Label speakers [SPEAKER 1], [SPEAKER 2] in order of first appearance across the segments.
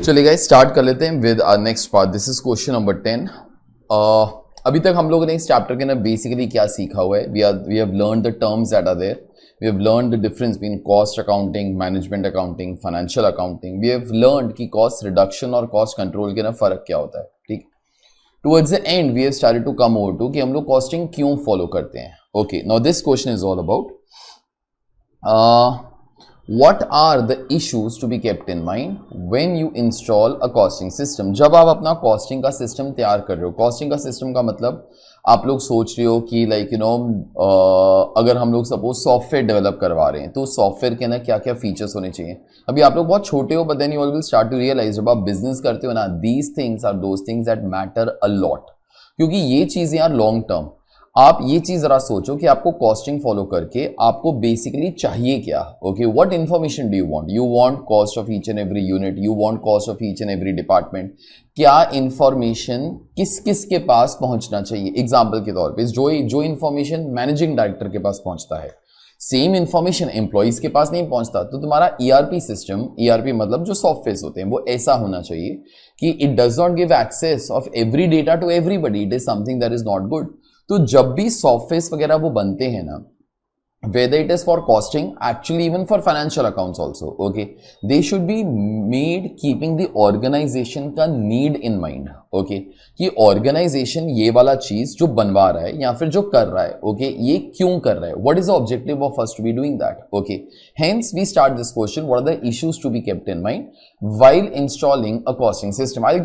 [SPEAKER 1] चलिए guys start कर लेते हैं with our next part. This is question number 10। अभी तक हम लोगों ने इस चैप्टर के अंदर बेसिकली क्या सीखा हुआ है? We have learn the terms that are there, we have learn the difference between cost accounting, management accounting, financial accounting. We have learn कि कॉस्ट रिडक्शन और कॉस्ट कंट्रोल के अंदर फर्क क्या होता है। ठीक, towards the end we have started to come over to कि हम लोग कॉस्टिंग क्यों फॉलो करते हैं। Okay, now this question is all about what are the issues to be kept in mind when you install a costing system? जब आप अपना costing का सिस्टम तैयार कर रहे हो, कॉस्टिंग का सिस्टम का मतलब आप लोग सोच रहे हो कि लाइक अगर हम लोग सपोज सॉफ्टवेयर डेवलप करवा रहे हैं तो सॉफ्टवेयर के अंदर क्या क्या फीचर्स होने चाहिए। अभी आप लोग बहुत छोटे हो, but then you all will start to realise जब आप बिजनेस करते हो ना, these things are those things that matter a lot, क्योंकि ये चीजें यार लॉन्ग टर्म। आप ये चीज जरा सोचो कि आपको कॉस्टिंग फॉलो करके आपको बेसिकली चाहिए क्या। Okay, what information do you want? You want cost of each and every unit, you want cost of each and every department. क्या इंफॉर्मेशन किस किस के पास पहुंचना चाहिए? एग्जाम्पल के तौर पे जो इंफॉर्मेशन मैनेजिंग डायरेक्टर के पास पहुंचता है, सेम इंफॉर्मेशन एम्प्लॉइज के पास नहीं पहुंचता। तो तुम्हारा ईआरपी सिस्टम, ईआरपी मतलब जो सॉफ्टवेयर होते हैं, वो ऐसा होना चाहिए कि it does not give access of every data to everybody. It is something that is not good. तो जब भी सॉफ्टवेयर वगैरह वो बनते हैं ना, whether it is for costing, actually even for financial accounts also, okay, they should be made keeping the organization का need in mind, okay, कि organization ये वाला चीज जो बनवा रहा है या फिर जो कर रहा है, okay, ये क्यों कर रहा है, what is the objective of us to be doing that, okay, hence we start this question, what are the issues to be kept in mind while installing a costing system. I'll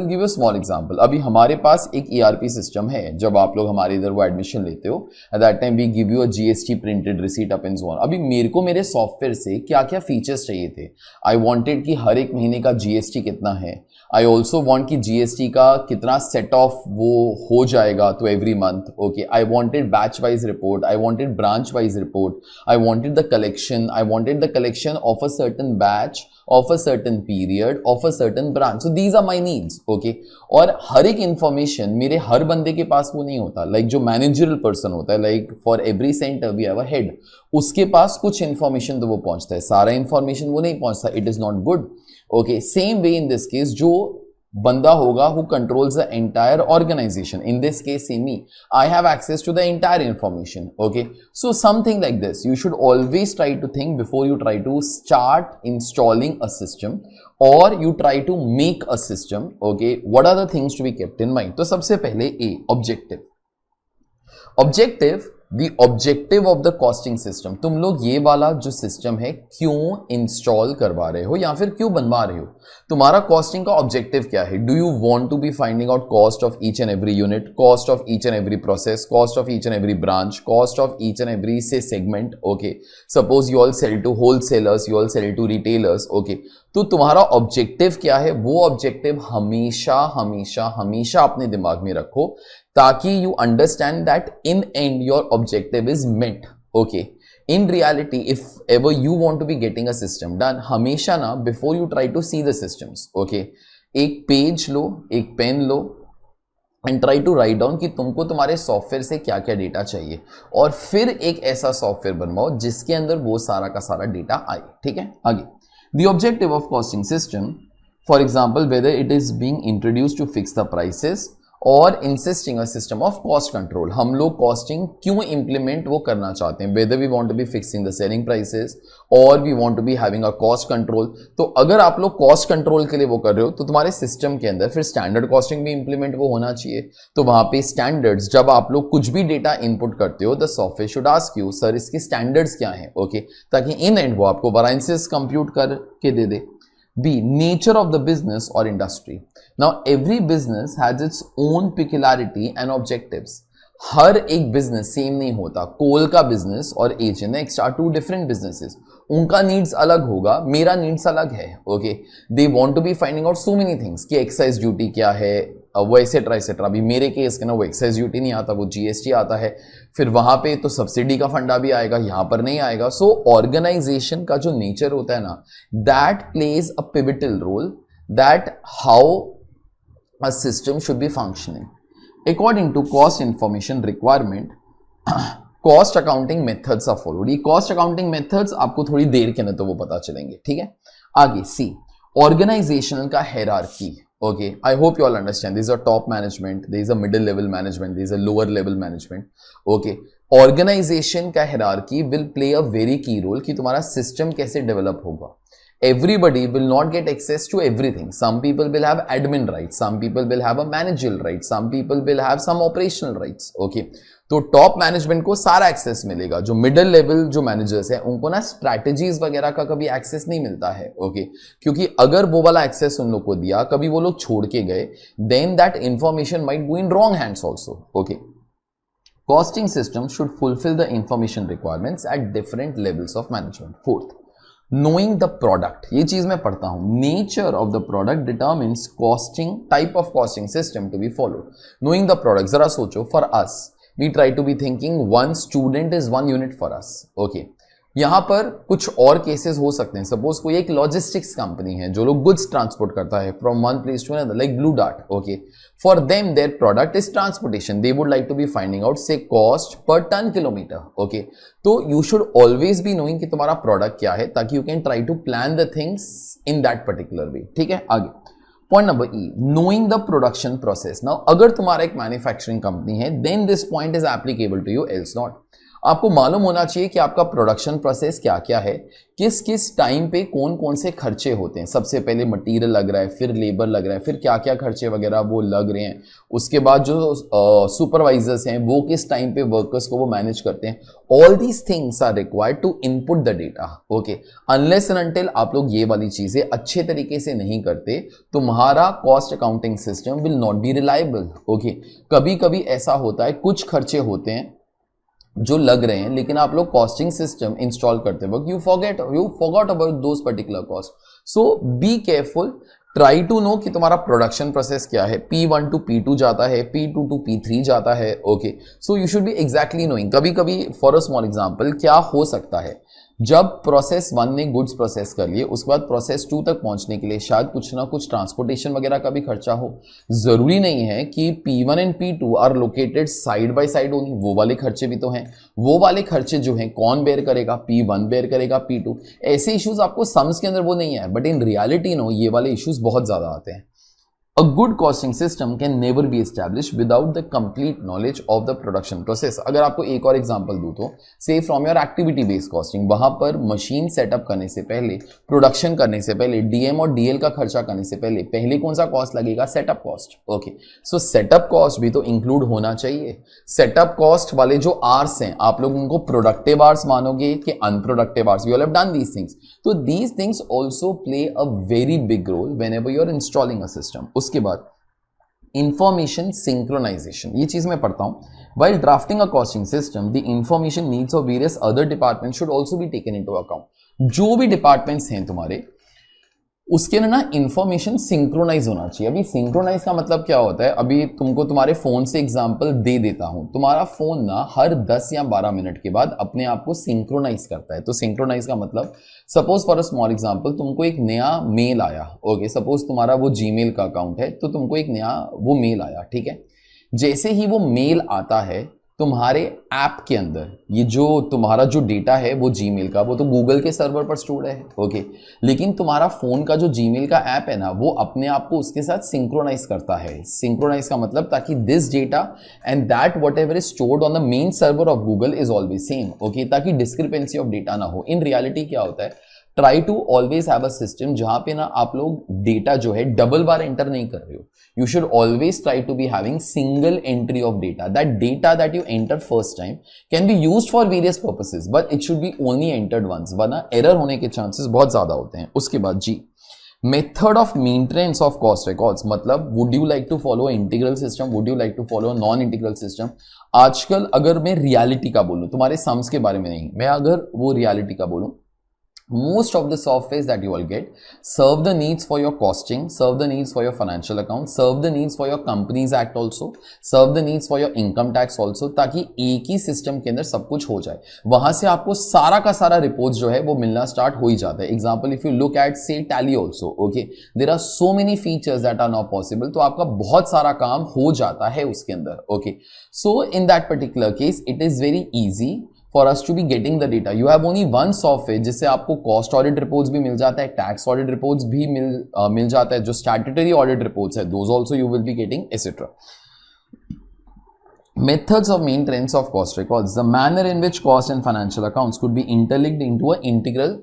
[SPEAKER 1] give you a small example. अभी हमारे पास एक ERP system है, जब आप लोग हमारे इधर वो एडमिशन लेते हो, at that time we give you a GST print receipt up and so on. अभी मेरे को मेरे सॉफ्टवेयर से क्या क्या फीचर्स चाहिए थे। आई वांटेड कि हर एक महीने का जीएसटी कितना है। आई ऑल्सो वांट कि जीएसटी का कितना सेट ऑफ वो हो जाएगा तो every month. Okay, I wanted batch wise report, I wanted branch wise report, I wanted the collection of a certain batch, of a certain period, of a certain branch. So these are my needs, okay? और हर एक information मेरे हर बंदे के पास वो नहीं होता। Like जो managerial person होता है, like for every centre we have a head, उसके पास कुछ इंफॉर्मेशन तो वो पहुंचता है, सारा इंफॉर्मेशन वो नहीं पहुंचता। It is not good. Okay, same way in this case जो बंदा होगा who controls the entire organization, in this case CMA, I have access to the entire information. Okay, so something like this, you should always try to think before you try to start installing a system or you try to make a system. Okay, what are the things to be kept in mind? तो सबसे पहले objective, the objective of the costing system. तुम लोग ये वाला जो system है क्यों इंस्टॉल करवा रहे हो या फिर क्यों बनवा रहे हो? तुम्हारा कॉस्टिंग का ऑब्जेक्टिव क्या है? Do you want to be finding out cost of each and every unit, cost of each and every process, cost of each and every branch, cost of each and every say segment? Okay, suppose you all sell to wholesalers, you all sell to retailers. Okay, तो तुम्हारा objective क्या है? वो objective हमेशा हमेशा हमेशा अपने दिमाग में रखो ताकि you understand that in end your objective is met. Okay, in reality if ever you want to be getting a system done, हमेशा ना before you try to see the systems, okay, एक पेज लो, एक pen लो and try to write down कि तुमको तुम्हारे software से क्या क्या डेटा चाहिए और फिर एक ऐसा सॉफ्टवेयर बनवाओ जिसके अंदर वो सारा का सारा डेटा आए। ठीक है, आगे the objective of costing system, for example whether it is being introduced to fix the prices और insisting a system of cost control. हम लोग कॉस्टिंग क्यों इंप्लीमेंट वो करना चाहते हैं? Whether we want to be fixing the selling prices और we want to be having a cost control. तो अगर आप लोग कॉस्ट कंट्रोल के लिए वो कर रहे हो तो तुम्हारे सिस्टम के अंदर फिर स्टैंडर्ड कॉस्टिंग भी इंप्लीमेंट वो होना चाहिए। तो वहां पे स्टैंडर्ड्स, जब आप लोग कुछ भी डेटा इनपुट करते हो the software should ask you sir इसके स्टैंडर्ड्स क्या हैं। ओके, ताकि इन एंड वो आपको वेरिएंसेस कंप्यूट करके दे दे। B, nature of the business or industry. Now every business has its own peculiarity and objectives. हर एक बिजनेस सेम नहीं होता। कोल का बिजनेस और H&X are two different businesses, उनका नीड्स अलग होगा, मेरा नीड्स अलग है। Okay, they want to be finding out so many things कि एक्साइज ड्यूटी क्या है, वो एक्सेट्रा एक्सेट्रा। अभी मेरे केस के ना वो एक्साइज ड्यूटी नहीं आता, वो जीएसटी आता है। फिर वहां पे तो सब्सिडी का फंडा भी आएगा, यहां पर नहीं आएगा। सो ऑर्गेनाइजेशन का जो नेचर होता है ना, that plays a pivotal role that how a system should be functioning according to cost information requirement. Cost accounting methods are followed. ये कॉस्ट अकाउंटिंग मेथड्स आपको थोड़ी देर के अंदर तो वो पता चलेंगे। ठीक है, आगे सी organizational का hierarchy. Okay, I hope you all understand. There is a top management, there is a middle level management, there is a lower level management. Okay, organization का hierarchy will play a very key role कि तुम्हारा system कैसे develop होगा. Everybody will not get access to everything. Some people will have admin rights, some people will have a managerial rights, some people will have some operational rights. Okay, तो top management को सारा access मिलेगा. जो middle level जो managers हैं उनको ना strategies वगैरह का कभी एक्सेस नहीं मिलता है. ओके, क्योंकि अगर वो वाला एक्सेस उन लोग को दिया, कभी वो लोग छोड़ के गए, then that information might go in wrong hands also. Okay, costing system should fulfill the information requirements at different levels of management. Fourth, knowing the product. ये चीज मैं पढ़ता हूं. Nature of the product determines costing, type of costing system to be followed. Knowing the product, जरा सोचो, for us we try to be thinking one student is one unit for us. Okay, यहां पर कुछ और cases हो सकते हैं. Suppose कोई एक लॉजिस्टिक्स कंपनी है जो लोग गुड्स ट्रांसपोर्ट करता है from one place to another, like Blue Dart. Okay, for them their product is transportation. They would like to be finding out say cost per ton kilometre. Okay, तो you should always be knowing कि तुम्हारा product क्या है, ताकि you can try to plan the things in that particular way. ठीक है, आगे point number E, knowing the production process. Now अगर तुम्हारा एक मैन्युफैक्चरिंग कंपनी है, then this point is applicable to you, else not. आपको मालूम होना चाहिए कि आपका प्रोडक्शन प्रोसेस क्या क्या है, किस किस टाइम पे कौन कौन से खर्चे होते हैं. सबसे पहले मटेरियल लग रहा है, फिर लेबर लग रहा है, फिर क्या क्या खर्चे वगैरह वो लग रहे हैं. उसके बाद जो सुपरवाइजर्स हैं वो किस टाइम पे वर्कर्स को वो मैनेज करते हैं. All these things are required to input the data. Okay, unless and until आप लोग ये वाली चीजें अच्छे तरीके से नहीं करते, तुम्हारा cost accounting system will not be reliable. Okay, कभी कभी ऐसा होता है, कुछ खर्चे होते हैं जो लग रहे हैं, लेकिन आप लोग कॉस्टिंग सिस्टम इंस्टॉल करते वक्त you forgot about those particular cost. So be careful, try to know कि तुम्हारा प्रोडक्शन प्रोसेस क्या है. P1 टू P2 जाता है, P2 टू P3 जाता है. Okay, so you should be exactly knowing. कभी कभी फॉर अ स्मॉल एग्जांपल क्या हो सकता है, जब प्रोसेस 1 ने गुड्स प्रोसेस कर लिए, उसके बाद प्रोसेस 2 तक पहुंचने के लिए शायद कुछ ना कुछ ट्रांसपोर्टेशन वगैरह का भी खर्चा हो. जरूरी नहीं है कि P1 and P2 are located side by side only. वो वाले खर्चे भी तो हैं. वो वाले खर्चे जो हैं कौन बेयर करेगा, P1 बेयर करेगा, P2. ऐसे इश्यूज आपको सम्स के अंदर वो नहीं है, बट इन रियलिटी नो ये वाले इश्यूज बहुत ज्यादा आते हैं. A good costing system can never be established without the complete knowledge of the production process. अगर आपको एक और एग्जांपल दूं तो से from your activity based costing, वहां पर मशीन सेटअप करने से पहले, प्रोडक्शन करने से पहले, डीएम और डीएल का खर्चा करने से पहले कौन सा कॉस्ट लगेगा, सेटअप कॉस्ट. ओके, सो सेटअप कॉस्ट भी तो इंक्लूड होना चाहिए. सेटअप कॉस्ट वाले जो आवर्स हैं, आप लोग उनको प्रोडक्टिव आवर्स मानोगे कि unproductive hours. We all have done these things. तो these things also play a very big role whenever you are installing a system. उसके बाद इंफॉर्मेशन सिंक्रोनाइजेशन, ये चीज मैं पढ़ता हूं. While drafting a costing system, the information needs of various other departments should also be taken into account. जो भी departments हैं तुम्हारे, उसके ना इंफॉर्मेशन सिंक्रोनाइज होना चाहिए. अभी सिंक्रोनाइज का मतलब क्या होता है, अभी तुमको तुम्हारे फोन से एग्जांपल दे देता हूं. तुम्हारा फोन ना हर 10 या 12 मिनट के बाद अपने आप को सिंक्रोनाइज करता है. तो सिंक्रोनाइज का मतलब, suppose for a small example, तुमको एक नया मेल आया. ओके, सपोज तुम्हारा वो जीमेल का अकाउंट है, तो तुमको एक नया वो मेल आया. ठीक है, जैसे ही वो मेल आता है, तुम्हारे ऐप के अंदर ये जो तुम्हारा जो डेटा है वो जीमेल का, वो तो गूगल के सर्वर पर स्टोर्ड है. ओके, लेकिन तुम्हारा फोन का जो जीमेल का ऐप है ना, वो अपने आप को उसके साथ सिंक्रोनाइज करता है. सिंक्रोनाइज का मतलब ताकि this data and that whatever is stored on the main server of Google is always same. Okay, ताकि डिस्क्रिपेंसी ऑफ डेटा ना हो. इन रियलिटी क्या होता है, try to always have a system जहां पे ना आप लोग डेटा जो है डबल बार एंटर नहीं कर रहे हो. You should always try to be having single entry of data. That data that you enter first time can be used for various purposes, but it should be only entered once. वरना error होने के chances बहुत ज्यादा होते हैं. उसके बाद G, method of maintenance of cost records, मतलब would you like to follow integral system, would you like to follow non integral system. आजकल अगर मैं रियलिटी का बोलूं, तुम्हारे सम्स के बारे में नहीं, मैं अगर वो रियलिटी का बोलूं, most of the softwares that you will get serve the needs for your costing, serve the needs for your financial account, serve the needs for your companies act also, serve the needs for your income tax also, ताकि एक ही system के अंदर सब कुछ हो जाए. वहां से आपको सारा का सारा रिपोर्ट जो है वो मिलना स्टार्ट हो ही जाता है. Example, if you look at say Tally also, okay, there are so many features that are not possible. तो आपका बहुत सारा काम हो जाता है उसके अंदर. Okay, so in that particular case it is very easy for us to be getting the data. You have only one software जिससे आपको कॉस्ट ऑडिट रिपोर्ट्स भी मिल जाता है, टैक्स ऑडिट रिपोर्ट्स भी मिल जाता है, जो स्टैट्यूटरी ऑडिट रिपोर्ट्स है those also you will be getting etcetera. Methods of maintenance of cost records. The manner in which cost and financial accounts could be interlinked into an integral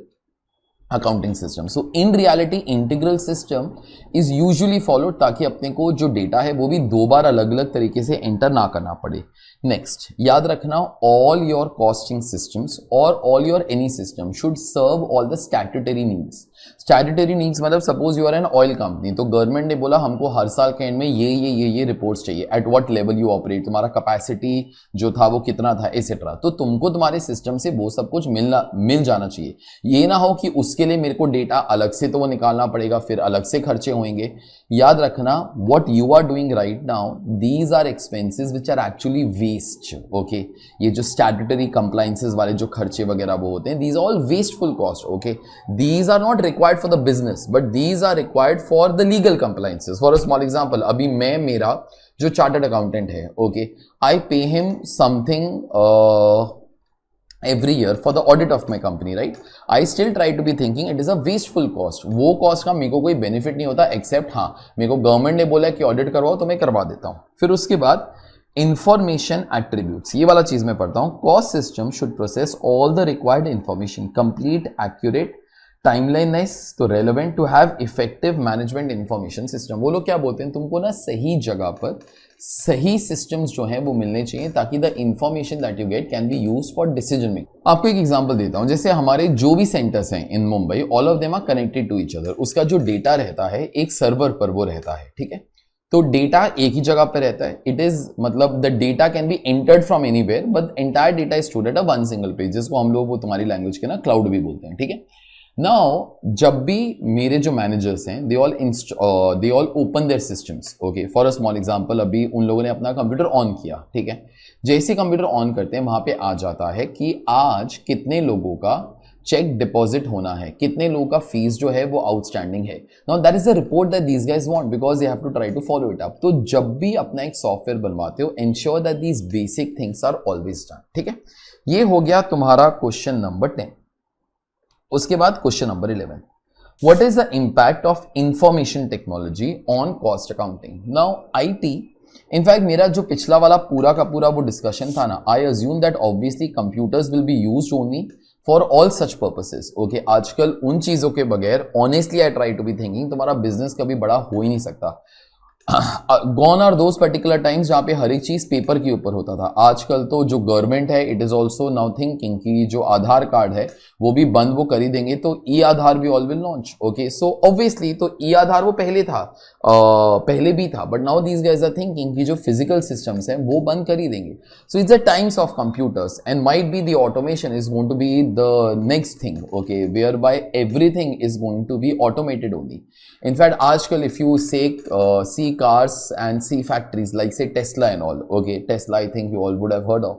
[SPEAKER 1] accounting system. So in reality integral system is usually followed ताकि अपने को जो data है वो भी दो बार अलग अलग तरीके से एंटर ना करना पड़े. नेक्स्ट याद रखना, ऑल योर कॉस्टिंग सिस्टम्स और all your any system should serve all the statutory needs. Statutory needs मतलब suppose you are an oil company, तो गवर्नमेंट ने बोला हमको हर साल के एंड में ये रिपोर्ट्स चाहिए, at what level you operate, तुम्हारा कैपेसिटी जो था वो कितना था एसेट्रा. तो तुमको तुम्हारे सिस्टम से वो सब कुछ मिल जाना चाहिए. ये ना हो कि उसके लिए मेरे को डेटा अलग से तो वो निकालना पड़ेगा, फिर अलग से खर्चे होंगे. याद रखना, what you are doing right now, these are expenses which are actually waste. Okay, ये जो स्टैट्यूटरी कंप्लायंसेस वाले जो खर्चे वगैरह वो होते हैं, these all wasteful cost. Okay, these are not required for the business but these are required for the legal compliances. For a small example, अभी मेरा जो चार्टर्ड अकाउंटेंट है, okay, I pay him something every year for the audit of my company, right? I still try to be thinking it is a wasteful cost. वो cost का मेरे को कोई benefit नहीं होता except हाँ मेरे को गवर्नमेंट ने बोला कि ऑडिट करवाओ तो मैं करवा देता हूँ. फिर उसके बाद इंफॉर्मेशन एट्रीब्यूट्स, ये वाला चीज मैं पढ़ता हूँ. Cost system should process all the required information, complete, accurate, timeliness, तो relevant to have effective management information system. वो लोग क्या बोलते हैं, तुमको ना सही जगह पर सही सिस्टम्स जो हैं वो मिलने चाहिए ताकि the information that you get can be used for decision making. आपको एक एग्जांपल देता हूं, जैसे हमारे जो भी सेंटर्स हैं in Mumbai, all of them are connected to each other. उसका जो डेटा रहता है एक सर्वर पर वो रहता है, ठीक है. तो डेटा एक ही जगह पे रहता है. इट इज मतलब the data can be entered from anywhere but entire data is stored at a one single place, जिसको हम लोग वो तुम्हारी लैंग्वेज के ना क्लाउड भी बोलते हैं, ठीक है. नाउ जब भी मेरे जो मैनेजर्स हैं they all open there systems. Okay, for a small example, अभी उन लोगों ने अपना कंप्यूटर ऑन किया, ठीक है. जैसे कंप्यूटर ऑन करते हैं वहां पे आ जाता है कि आज कितने लोगों का चेक डिपॉजिट होना है, कितने लोगों का फीस जो है वो आउटस्टैंडिंग है. Now that is the report that these guys want because they have to try to follow it up. तो जब भी अपना एक सॉफ्टवेयर बनवाते हो, ensure that these basic things are always done, ठीक है. ये हो गया तुम्हारा क्वेश्चन नंबर 10. उसके बाद question number 11, what is the impact of information technology on cost accounting. Now IT, in fact मेरा जो पिछला वाला पूरा का पूरा वो डिस्कशन था ना, I assume that obviously computers will be used only for all such purposes. Okay, आजकल उन चीजों के बगैर honestly I try to be thinking तुम्हारा बिजनेस कभी बड़ा हो ही नहीं सकता. Gone are those particular times जहां पे हर एक चीज पेपर के ऊपर होता था. आजकल तो जो गवर्नमेंट है it is also now thinking कि जो आधार कार्ड है वो भी बंद वो कर ही देंगे, तो ई आधार भी all will launch. Okay, so obviously तो ई आधार वो पहले था, पहले भी था, but now these guys are thinking कि जो फिजिकल सिस्टम्स हैं वो बंद कर ही देंगे. So it's the times of computers and might be the automation is going to be the next thing. Okay, whereby everything is going to be automated only. In fact आजकल if you see cars and see factories like say Tesla and all. Okay, Tesla I think you all would have heard of.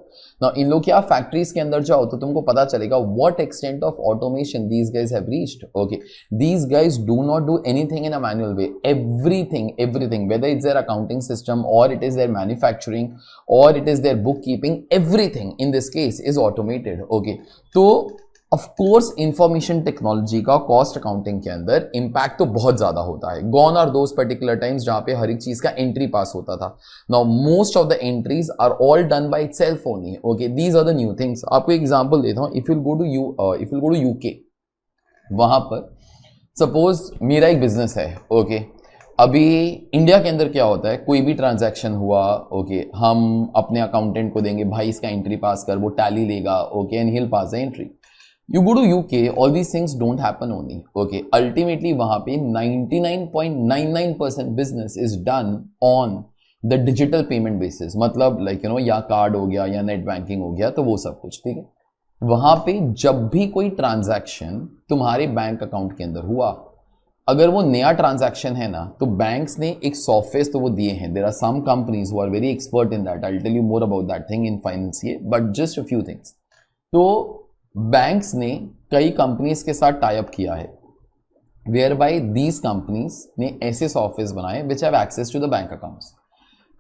[SPEAKER 1] Now इन लोग क्या factories के अंदर जाओ तो तुमको पता चलेगा what extent of automation these guys have reached. Okay, these guys do not do anything in a manual way. Everything, whether it's their accounting system or it is their manufacturing or it is their bookkeeping, everything in this case is automated. Okay, तो of course information technology का cost accounting के अंदर impact तो बहुत ज्यादा होता है. Gone are those particular times जहां पे हर एक चीज का एंट्री पास होता था. Now most of the entries are all done by itself only. Okay, these are the new things. आपको एग्जांपल देता हूं. If you go to UK, वहां पर सपोज मेरा एक बिजनेस है. ओके, अभी इंडिया के अंदर क्या होता है, कोई भी ट्रांजैक्शन हुआ, ओके, हम अपने अकाउंटेंट को देंगे, भाई इसका एंट्री पास कर, वो टैली लेगा, okay, and he will pass the entry. You go to UK, all these things don't happen only. Okay, ultimately वहां पे 99.99% business is done on the digital payment basis. मतलब like you know या card हो गया या net banking हो गया, तो वो सब कुछ, ठीक है. वहां पे जब भी कोई ट्रांजैक्शन तुम्हारे बैंक अकाउंट के अंदर हुआ, अगर वो नया ट्रांजैक्शन है ना, तो बैंक्स ने एक सॉफ्टवेयर तो वो दिए हैं. There are some companies who are very expert in that. I will tell you more about that thing in finance, but just a few things. तो बैंक्स ने कई कंपनीज के साथ टाई अप किया है, वेयर बाय दीज कंपनीज ने ऐसे software बनाए which have access to the bank accounts.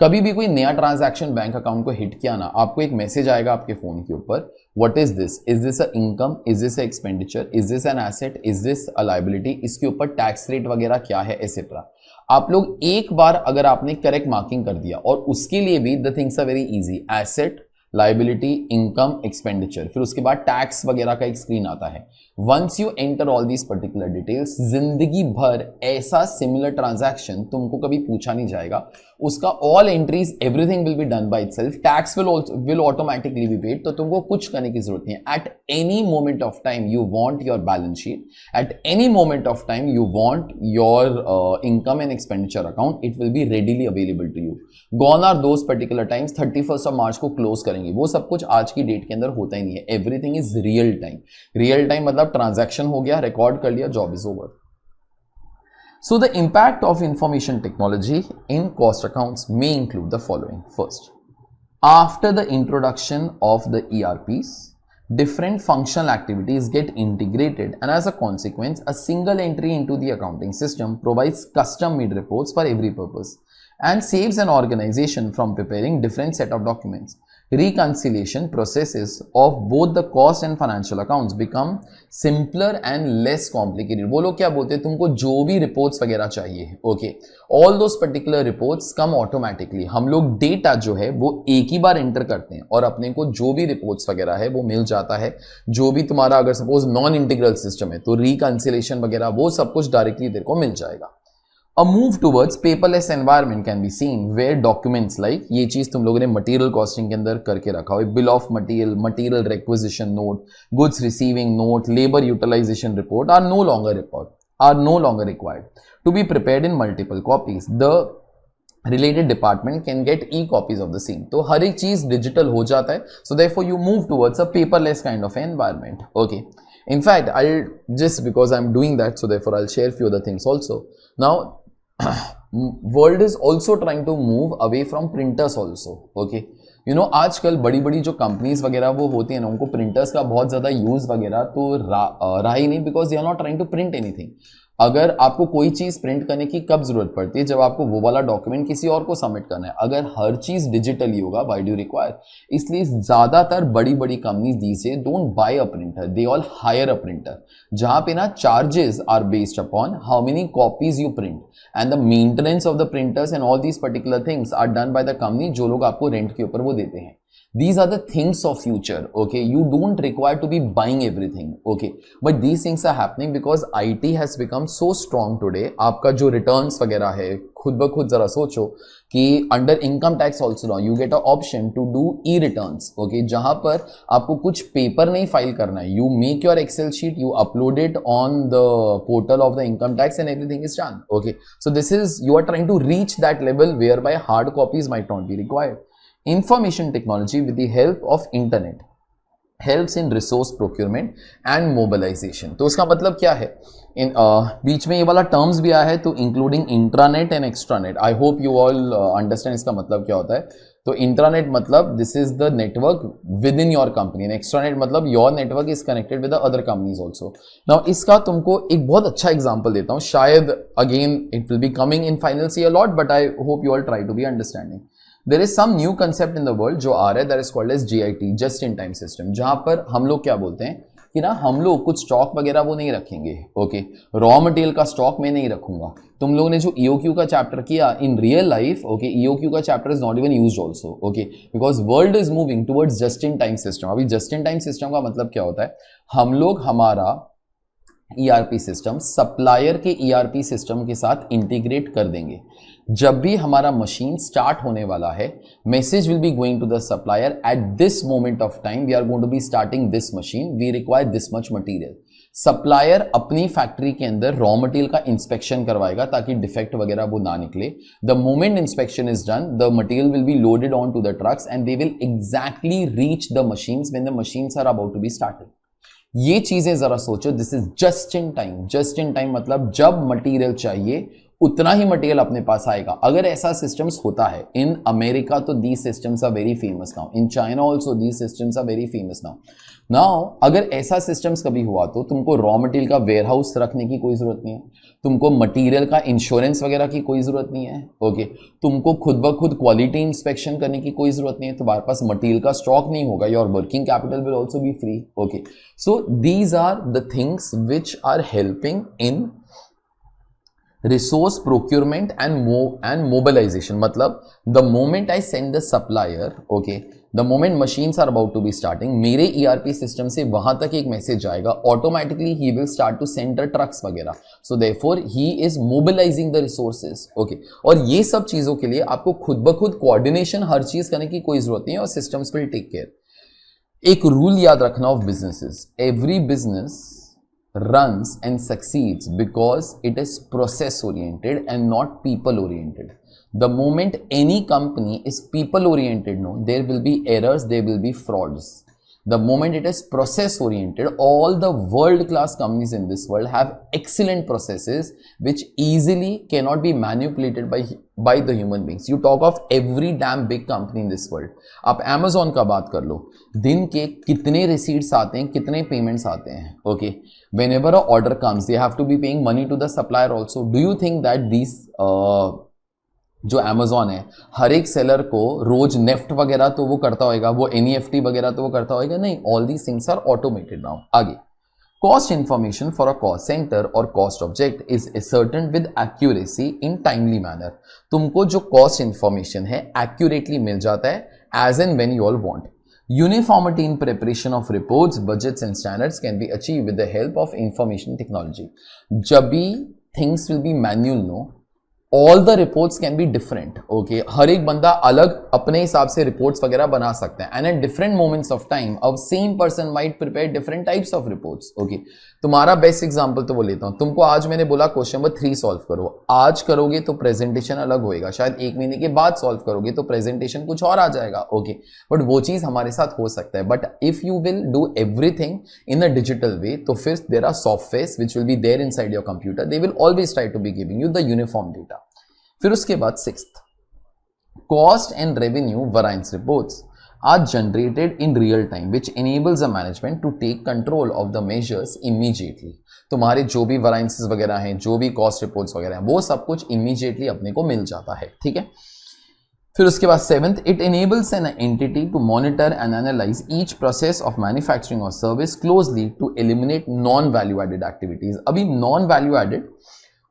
[SPEAKER 1] कभी भी कोई नया ट्रांजैक्शन बैंक अकाउंट को हिट किया ना, आपको एक मैसेज आएगा आपके फोन के ऊपर, what is this, is this a income, is this a expenditure, is this an asset, is this a liability, इसके ऊपर टैक्स रेट वगैरह क्या है, एसेट्रा। आप लोग एक बार अगर आपने करेक्ट मार्किंग कर दिया, और उसके लिए भी the things are very easy, asset, liability, income, expenditure, फिर उसके बाद टैक्स वगैरह का एक स्क्रीन आता है। Once you enter all these particular details, जिंदगी भर ऐसा सिमिलर ट्रांजैक्शन तुमको कभी पूछा नहीं जाएगा, उसका all entries everything will be done by itself, tax will automatically be paid, तो तुमको कुछ करने की जरूरत नहीं है। At any moment of time you want your balance sheet, at any moment of time you want your income and expenditure account, it will be readily available to you. Gone are those particular times, 31st of March को close करेंगे, वो सब कुछ आज की date के अंदर होता ही नहीं है। Everything is real time. Real time मतलब ट्रांजैक्शन हो गया, रिकॉर्ड कर लिया, job is over. So the impact of information technology in cost accounts may include the following. First, after the introduction of the ERPs, different functional activities get integrated, and as a consequence, a single entry into the accounting system provides custom-made reports for every purpose and saves an organization from preparing different set of documents. Reconciliation processes of both the cost and financial accounts become simpler and less complicated. वो लोग क्या बोलते हैं, तुमको जो भी reports वगैरह चाहिए, okay, all those particular reports come automatically. हम लोग डेटा जो है वो एक ही बार एंटर करते हैं और अपने को जो भी रिपोर्ट्स वगैरह है वो मिल जाता है। जो भी तुम्हारा अगर सपोज नॉन इंटीग्रल सिस्टम है तो रिकंसिलेशन वगैरह वो सब कुछ डायरेक्टली तेरे को मिल जाएगा। A move towards paperless environment can be seen where documents like, ये चीज तुम लोगों ने मटेरियल कॉस्टिंग के अंदर करके रखा हो, bill of material, material requisition note, goods receiving note, labour utilisation report are no longer required to be prepared in multiple copies. The related department can get e-copies of the same. तो हर एक चीज digital हो जाता है, so therefore you move towards a paperless kind of environment. Okay. In fact, just because I'm doing that, so therefore I'll share few other things also. Now, world is also trying to move away from printers also. Okay, you know, आजकल बड़ी बड़ी जो companies वगैरह वो होती है ना, उनको प्रिंटर्स का बहुत ज्यादा यूज वगैरह तो रहा ही नहीं, because they are not trying to print anything. अगर आपको कोई चीज प्रिंट करने की कब जरूरत पड़ती है, जब आपको वो वाला डॉक्यूमेंट किसी और को सबमिट करना है। अगर हर चीज डिजिटली होगा, व्हाई डू रिक्वायर, इसलिए ज्यादातर बड़ी बड़ी companies these days don't buy a printer, they all hire a printer, जहां पे ना charges are based upon how many copies you print and the maintenance of the printers and all these particular things are done by the company, जो लोग आपको rent के ऊपर वो देते हैं। These are the things of future, okay? You don't require to be buying everything, okay? But these things are happening because IT has become so strong today. आपका जो returns वगैरह है, खुद ब खुद जरा सोचो कि under income tax also now you get an option to do e-returns, okay? जहां पर आपको कुछ पेपर नहीं फाइल करना है, you make your Excel sheet, you upload it on the portal of the income tax and everything is done, okay? So this is, you are trying to reach that level whereby hard copies might not be required. Information technology with the help of internet helps in resource procurement and mobilization. तो इसका मतलब क्या है, बीच में ये वाला terms भी आया है, तो including intranet and extranet. I hope you all understand इसका मतलब क्या होता है। तो इंट्रानेट मतलब this is the network within your company, and extranet मतलब your network is connected with the other companies also. Now इसका तुमको एक बहुत अच्छा एग्जाम्पल देता हूँ, शायद again it will be coming in final see a lot, but I hope you all try to be understanding. There is some new concept in the world जो आ रहा है, that is called as JIT, just in time system, जहां पर हम लोग क्या बोलते हैं कि ना हम लोग कुछ स्टॉक वगैरह वो नहीं रखेंगे, ओके, रॉ मटेरियल का स्टॉक मैं नहीं रखूंगा। तुम लोगों ने जो EOQ का चैप्टर किया in real life, okay, EOQ का chapter is not even used also, okay, because world is moving towards just in time system. अभी जस्ट इन टाइम सिस्टम का मतलब क्या होता है, हम लोग हमारा ERP सिस्टम सप्लायर के ERP सिस्टम के साथ इंटीग्रेट कर देंगे। जब भी हमारा मशीन स्टार्ट होने वाला है, message will be going to the supplier, at this moment of time we are going to be starting this machine, we require this much material. Supplier अपनी फैक्ट्री के अंदर रॉ मटेरियल का inspection करवाएगा ताकि defect वगैरह वो ना निकले। The moment inspection is done, the material will be loaded on to the trucks and they will exactly reach the machines when the machines are about to be started. ये चीजें जरा सोचो, this is just in time. Just in time मतलब जब material चाहिए उतना ही material अपने पास आएगा। अगर ऐसा सिस्टम्स होता है इन अमेरिका तो the systems are very famous now, in China also the systems are very famous now अगर ऐसा सिस्टम्स कभी हुआ तो तुमको रॉ मटेरियल का वेयर हाउस रखने की कोई जरूरत नहीं है, तुमको मटेरियल का इंश्योरेंस वगैरह की कोई जरूरत नहीं है। ओके, तुमको खुद ब खुद क्वालिटी इंस्पेक्शन करने की कोई जरूरत नहीं है, तुम्हारे पास मटेरियल का स्टॉक नहीं होगा, your working capital will also be free. Okay, so these are the things which are helping in resource procurement and mobilization. मतलब the moment I send the supplier, okay, the moment machines are about to be starting, मेरे ERP system से वहां तक एक message जाएगा, automatically he will start to send the trucks वगैरह, so therefore he is mobilizing the resources. okay, और ये सब चीजों के लिए आपको खुद ब खुद coordination हर चीज करने की कोई जरूरत नहीं है, और systems will take care. एक रूल याद रखना of businesses, every business runs and succeeds because it is process oriented and not people oriented. The moment any company is people oriented, no, there will be errors, there will be frauds. The moment it is process oriented, all the world class companies in this world have excellent processes which easily cannot be manipulated by the human beings. You talk of every damn big company in this world. आप Amazon का बात कर लो, दिन के कितने receipts आते हैं, कितने payments आते हैं. Okay, whenever a order comes, they have to be paying money to the supplier also. Do you think that these जो Amazon है हर एक सेलर को रोज नेफ्ट वगैरह तो वो करता होगा, वो NEFT वगैरह तो वो करता होगा नहीं, all these things are automated now. आगे, cost information for a cost centre और cost object is ascertain with accuracy in timely manner. तुमको जो कॉस्ट इंफॉर्मेशन है एक्यूरेटली मिल जाता है as and when you all want. Uniformity in preparation of reports, budgets and standards can be achieved with the help of information technology. जब भी things will be manual, no, all the reports can be different. Okay, हर एक बंदा अलग अपने हिसाब से reports वगैरह बना सकते हैं, and at different moments of time a same person might prepare different types of reports. Okay, तुम्हारा बेस्ट एग्जांपल तो वो लेता हूं, तुमको आज मैंने बोला क्वेश्चन नंबर 3 सॉल्व करो, आज करोगे तो प्रेजेंटेशन अलग होएगा, शायद 1 महीने के बाद सॉल्व करोगे तो प्रेजेंटेशन कुछ और आ जाएगा. ओके, बट वो चीज हमारे साथ हो सकता है. But if you will do everything in a digital way, तो फिर there are softwares which will be there inside your computer, they will always try to be giving you the uniform data. फिर उसके बाद 6th, cost and revenue variance reports are generated in real time which enables the management to take control of the measures immediately. तुम्हारे जो भी variances वगैरह हैं, जो भी cost reports वगैरह हैं, वो सब कुछ immediately अपने को मिल जाता है. ठीक है, फिर उसके बाद 7th, it enables an entity to monitor and analyze each process of manufacturing or service closely to eliminate non-value added activities. अभी non-value added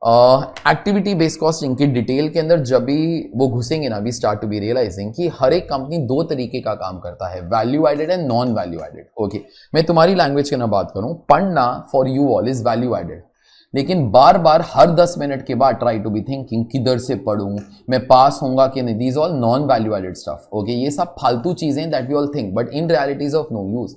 [SPEAKER 1] activity based costing की डिटेल के अंदर जब भी वो घुसेंगे ना, we start to be realising कि हर एक कंपनी 2 तरीके का काम करता है, value added and non value added. Okay, मैं तुम्हारी लैंग्वेज के ना बात करूं, पढ़ना for you all is value added, लेकिन बार बार हर 10 मिनट के बाद ट्राई टू बी थिंकिंग किधर से पढ़ूं, मैं पास होऊंगा कि नहीं, these all non value added stuff. Okay, ये सब फालतू चीजें that we all think, but in realities of no use.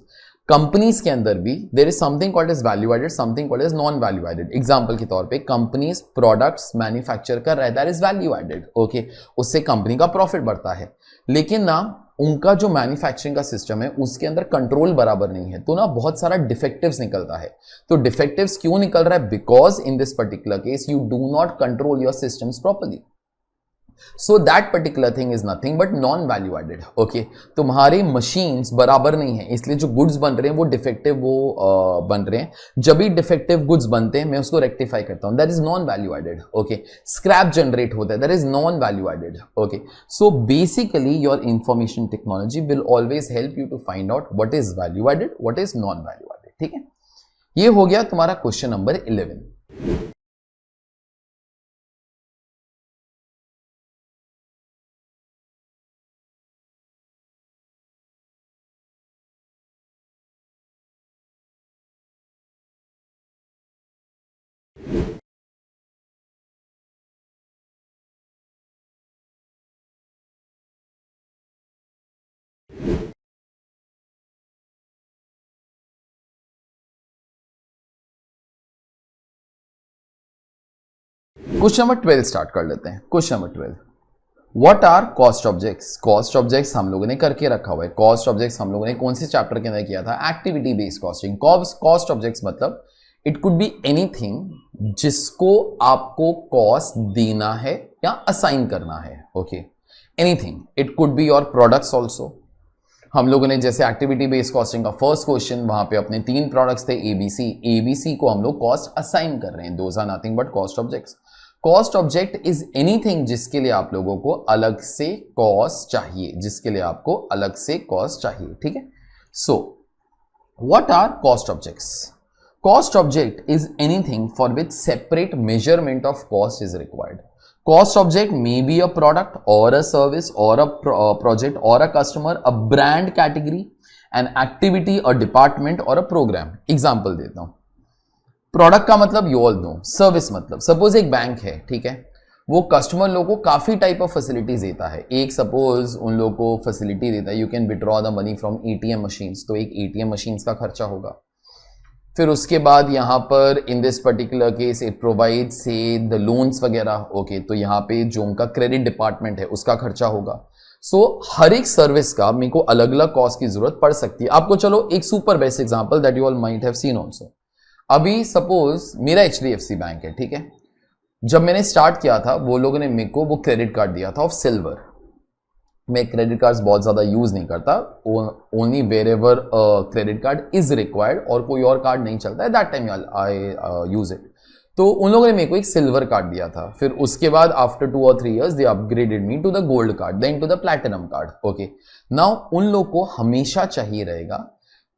[SPEAKER 1] Companies के अंदर भी there is something called as value added, something called as non value added. Example के तौर पे कंपनीज प्रोडक्ट्स मैन्युफैक्चर कर रहा है, that is value added. Okay, उससे कंपनी का प्रॉफिट बढ़ता है, लेकिन ना उनका जो मैन्युफैक्चरिंग का सिस्टम है उसके अंदर कंट्रोल बराबर नहीं है, तो ना बहुत सारा डिफेक्टिव्स निकलता है. तो डिफेक्टिव्स क्यों निकल रहा है? Because in this particular case you do not control your systems properly. So that particular thing is nothing but non-value added. Okay, तुम्हारे machines बराबर नहीं है, इसलिए जो goods बन रहे हैं वो डिफेक्टिव बन रहे हैं. जब भी डिफेक्टिव goods बनते हैं मैं उसको रेक्टिफाई करता हूं, that is non-value added. Okay, scrap generate होता है, that is non-value added. Okay, so basically your information technology will always help you to find out what is value added, what is non-value added. ठीक है, ये हो गया तुम्हारा question number 11. Question number 12 start कर लेते हैं. Question number 12, what are cost objects? Cost objects हम लोगों ने करके रखा हुआ है. कॉस्ट ऑब्जेक्ट्स हम लोगों ने कौन से चैप्टर के अंदर किया था? Activity based costing. Cost objects मतलब इट कुड बी एनीथिंग जिसको आपको कॉस्ट देना है या असाइन करना है, okay, anything. It could be your products also. हम लोगों ने जैसे एक्टिविटी बेस्ड कॉस्टिंग का फर्स्ट क्वेश्चन, वहां पे अपने 3 प्रोडक्ट्स थे एबीसी, एबीसी को हम लोग कॉस्ट असाइन कर रहे हैं, those are nothing but cost objects. Cost object is anything जिसके लिए आप लोगों को अलग से कॉस्ट चाहिए, जिसके लिए आपको अलग से कॉस्ट चाहिए, ठीक है। So what are cost objects? Cost object is anything for which separate measurement of cost is required. Cost object may be a product or a service or a project or a customer, a brand category, an activity, a department or a program. Example देता हूं. Product का मतलब you all know, service मतलब suppose एक bank है, ठीक है, वो कस्टमर लोगों को काफी टाइप ऑफ फैसिलिटीज देता है. एक सपोज उन लोगों को फैसिलिटी देता है, you can withdraw the money from ATM machines, तो एक एटीएम मशीन्स का खर्चा होगा. फिर उसके बाद यहाँ पर इन this particular case it provide से द लोन्स वगैरह, ओके, तो यहाँ पे जो उनका क्रेडिट डिपार्टमेंट है उसका खर्चा होगा. सो हर एक सर्विस का मेरे को अलग अलग कॉस्ट की जरूरत पड़ सकती है आपको. चलो एक super best example that you all might have seen also. अभी सपोज मेरा एचडीएफसी बैंक है, ठीक है. जब मैंने स्टार्ट किया था वो लोगों ने मेरे को वो क्रेडिट कार्ड दिया था ऑफ सिल्वर. मैं क्रेडिट कार्ड्स बहुत ज़्यादा यूज़ नहीं करता, only wherever credit card is required और कोई और कार्ड नहीं चलता है, that time I use it. तो उन लोगों ने मेरे को एक सिल्वर कार्ड दिया था. फिर उसके बाद after 2 or 3 years they upgraded me to the gold card, then to the platinum card, okay. Now उन लोग को हमेशा चाहिए रहेगा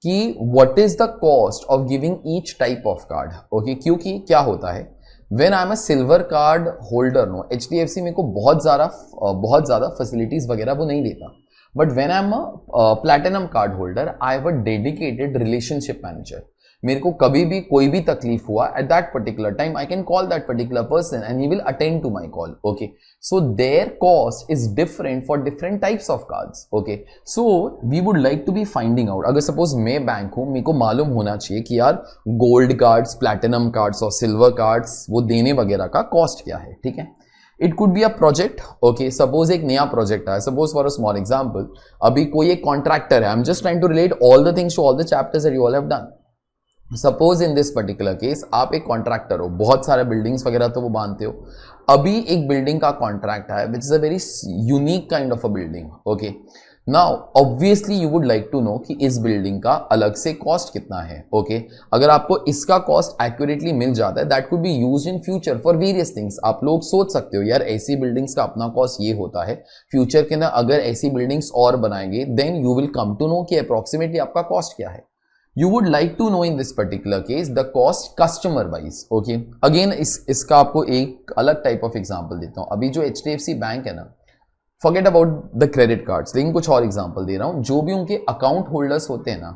[SPEAKER 1] कि what is the cost of giving each type of card, okay. क्योंकि क्या होता है, When I'm a silver card holder, no, HDFC मेरे को बहुत ज़्यादा फैसिलिटीज वगैरह वो नहीं देता. But when I'm a platinum card holder, I have a dedicated relationship manager. मेरे को कभी भी कोई भी तकलीफ हुआ at that particular time, I can call that particular person and he will attend to my call. Okay, so their cost is different for different types of cards. Okay, so we would like to be finding out. अगर suppose मैं bank हूँ, मेरे को मालूम होना चाहिए कि यार गोल्ड कार्ड्स, प्लैटिनम कार्ड्स और सिल्वर कार्ड्स वो देने वगैरह का कॉस्ट क्या है, ठीक है. It could be a project, okay. Suppose एक नया प्रोजेक्ट है, suppose for a small example, अभी कोई एक कॉन्ट्रैक्टर है. I am just trying to relate all the things to all the chapters that you all have done. Suppose in this particular case आप एक contractor हो, बहुत सारे बिल्डिंग्स वगैरह तो वो बांधते हो. अभी एक बिल्डिंग का कॉन्ट्रैक्ट है which is a very unique kind of a building, okay. Now obviously you would like to know कि इस बिल्डिंग का अलग से कॉस्ट कितना है, ओके. अगर आपको इसका कॉस्ट एक्यूरेटली मिल जाता है, that could be used in future for various things. आप लोग सोच सकते हो यार ऐसी बिल्डिंग्स का अपना कॉस्ट ये होता है, फ्यूचर के अंदर अगर ऐसी बिल्डिंग्स और बनाएंगे then you will come to know कि अप्रोक्सीमेटली आपका कॉस्ट क्या है. You would like to know in this particular case the cost customer wise, okay. Again इसका आपको एक अलग टाइप ऑफ एग्जांपल देता हूं. अभी जो HDFC बैंक है ना, forget about the credit cards, लेकिन कुछ और एग्जांपल दे रहा हूं. जो भी उनके अकाउंट होल्डर्स होते हैं ना,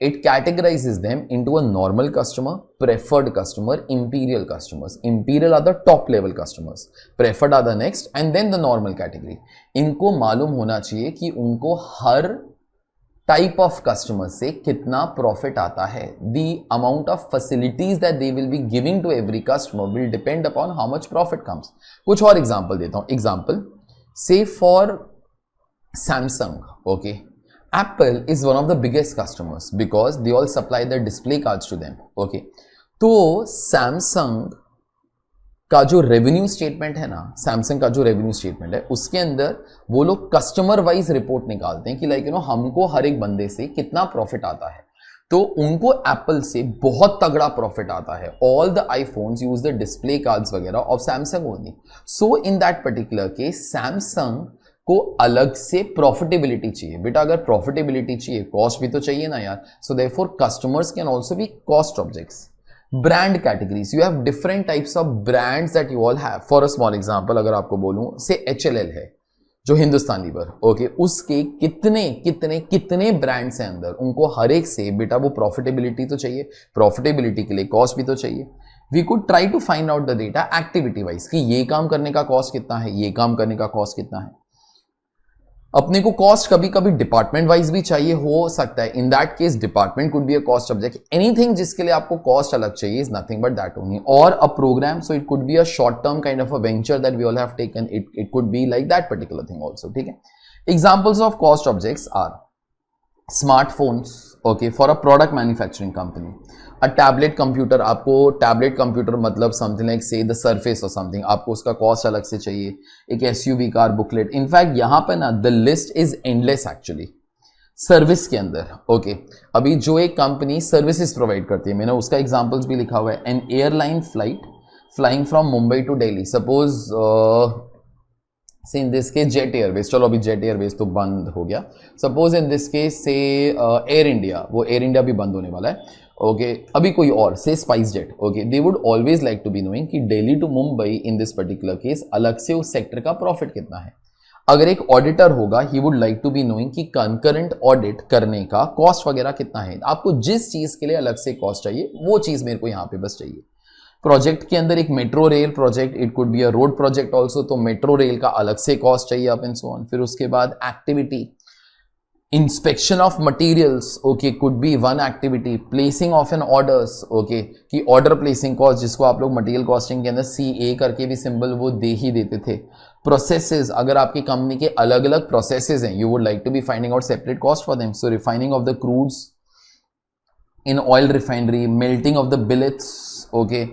[SPEAKER 1] it categorizes them into a normal customer, preferred customer, imperial customers. Imperial are the top level customers, preferred are the next, and then the normal category. इनको मालूम होना चाहिए कि उनको हर टाइप ऑफ कस्टमर से कितना प्रॉफिट आता है. The amount of facilities that they will be giving to every customer will depend upon how much profit comes. कुछ और एग्जांपल देता हूं. एग्जांपल से for Samsung, okay. Apple is one of the biggest customers because they all supply the display cards to them, okay. तो Samsung का जो revenue statement है ना, सैमसंग का जो रेवेन्यू स्टेटमेंट है उसके अंदर वो लोग कस्टमर वाइज रिपोर्ट निकालते हैं कि लाइक हमको हर एक बंदे से कितना प्रॉफिट आता है. तो उनको एप्पल से बहुत तगड़ा प्रॉफिट आता है. All the iPhones use the display cards वगैरह of Samsung only. So in that particular case Samsung को अलग से प्रॉफिटेबिलिटी चाहिए. बेटा अगर प्रॉफिटेबिलिटी चाहिए, कॉस्ट भी तो चाहिए ना यार. So therefore customers can also be cost objects. Brand categories, you have different types of brands that you all have. For a small example अगर आपको बोलूं से HLL है जो हिंदुस्तान लीवर, ओके. उसके कितने कितने कितने ब्रांड्स हैं अंदर, उनको हर एक से बेटा वो प्रॉफिटेबिलिटी तो चाहिए. प्रॉफिटेबिलिटी के लिए कॉस्ट भी तो चाहिए. We could try to find out the data activity wise कि ये काम करने का कॉस्ट कितना है, ये काम करने का कॉस्ट कितना है. अपने को कॉस्ट कभी कभी डिपार्टमेंट वाइज भी चाहिए हो सकता है. इन दैट केस department could be a cost object. Anything जिसके लिए आपको कॉस्ट अलग चाहिए is nothing but that only. और a program, so it could be a short term kind of a venture that we all have taken. It could be like that particular thing also, ठीक है. Examples of cost objects are smartphones, okay, for a product manufacturing company. A tablet computer, आपको tablet computer मतलब something like से the surface और something, आपको उसका cost अलग से चाहिए. एक एसयूवी कार बुकलेट. इनफैक्ट यहां पर ना the list is endless actually service के अंदर. ओके, अभी जो एक कंपनी सर्विसेज प्रोवाइड करती है, मैंने उसका एग्जांपल्स भी लिखा हुआ है. An airline flight flying from Mumbai to Delhi, suppose say in this case Jet Airways, चलो अभी जेट एयरवेज तो बंद हो गया. Suppose in this case say Air India, वो एयर इंडिया भी बंद होने वाला है. ओके, अभी कोई और say SpiceJet. Okay, they would always like to be knowing कि Delhi to Mumbai in this particular case अलग से उस सेक्टर का प्रॉफिट कितना है. अगर एक ऑडिटर होगा, he would like to be knowing कि कंकरेंट ऑडिट करने का कॉस्ट वगैरह कितना है. आपको जिस चीज के लिए अलग से कॉस्ट चाहिए वो चीज मेरे को यहां पे बस चाहिए. प्रोजेक्ट के अंदर एक metro rail project, it could be a road project also, तो मेट्रो रेल का अलग से कॉस्ट चाहिए अप एंड सो ऑन. फिर उसके बाद activity, inspection of materials, okay, could be one activity. Placing of an orders, okay, कि order placing cost, जिसको आप लोग मटेरियल कॉस्टिंग के अंदर CA करके भी सिंबल वो दे ही देते थे. प्रोसेसेस, अगर आपकी कंपनी के अलग अलग प्रोसेसेस हैं, you would like to be finding out separate cost for them. So refining of the crudes in oil refinery, melting of the billets, okay,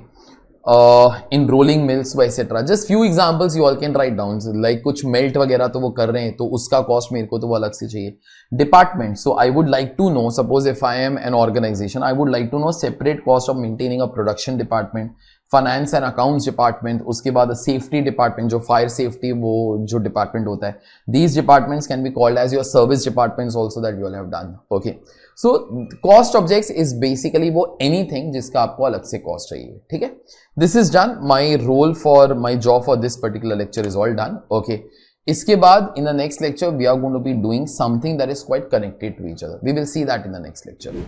[SPEAKER 1] in rolling mills etc. Just few examples you all can write down, like कुछ melt वगैरह तो वो कर रहे हैं तो उसका cost मेरे को तो वो अलग से चाहिए. Department, so I would like to know, suppose if I am an organization, I would like to know separate cost of maintaining a production department, finance and accounts department, उसके बाद सेफ्टी डिपार्टमेंट, जो fire safety वो जो department होता है. These departments can be called as your service departments also that you all have done. Okay, so cost objects is basically वो anything जिसका आपको अलग से कॉस्ट चाहिए. ठीक है, this is done. My role for my job for this particular lecture is all done. Okay, इसके बाद इन the next lecture we are going to be doing something that is quite connected to each other. We will see that in the next lecture.